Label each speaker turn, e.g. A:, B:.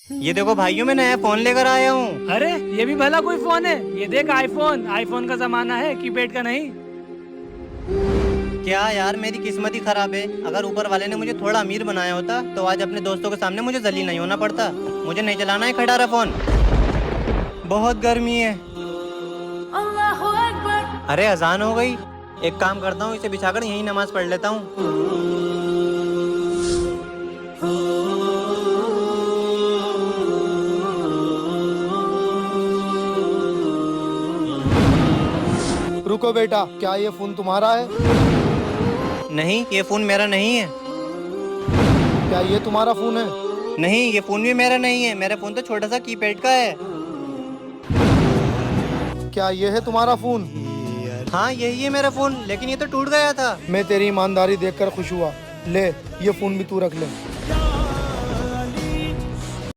A: ये देखो भाइयों, मैं नया फोन लेकर आया हूँ।
B: अरे ये भी भला कोई फोन है? ये देख आईफोन, आईफोन का जमाना है, कीपैड का नहीं।
A: क्या यार, मेरी किस्मत ही खराब है। अगर ऊपर वाले ने मुझे थोड़ा अमीर बनाया होता तो आज अपने दोस्तों के सामने मुझे जलील नहीं होना पड़ता। मुझे नहीं चलाना है खटारा फोन, बहुत गर्मी है। अरे अजान हो गई। एक काम करता हूँ, इसे बिछाकर यहीं नमाज पढ़ लेता हूँ।
C: रुको बेटा, क्या ये फोन तुम्हारा है?
A: नहीं, ये फोन मेरा नहीं है।
C: क्या ये तुम्हारा फोन है?
A: नहीं, ये फोन भी मेरा नहीं है। मेरा फोन तो छोटा सा कीपैड का है।
C: क्या ये है तुम्हारा फोन?
A: हाँ, यही है मेरा फोन, लेकिन ये तो टूट गया था।
C: मैं तेरी ईमानदारी देखकर खुश हुआ। ले, ये फोन भी तू रख ले।